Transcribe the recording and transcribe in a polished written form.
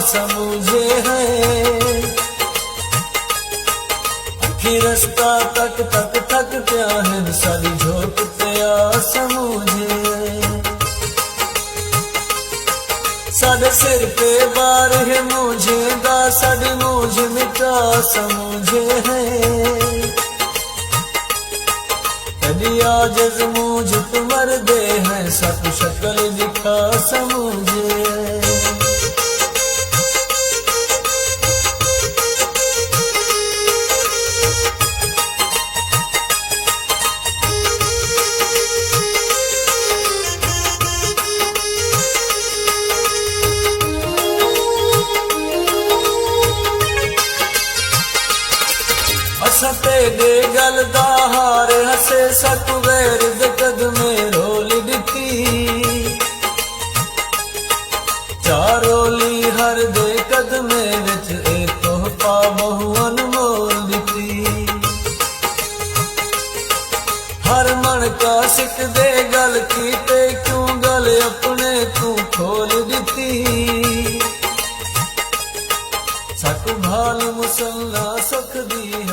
समझे है अखी रस्ता तक तक तक त्या है सारी झोंक त्या समझे साडे सिर पे बार है मुझे दा साडी मुझे मिटा समझे है कभी आजिज़ मुझ तुमर दे है सब शक्ल दिखा समझे तेरे गल दा हार हसे सक वैर दे कदमे रोली दिती चारोली हर दे कदमे विच ए तोहफा बहु अनमोल दिती हर मन का सिक दे गल कीते क्यों गल अपने तू खोल दिती सक भाल मुसल्ला सुख दी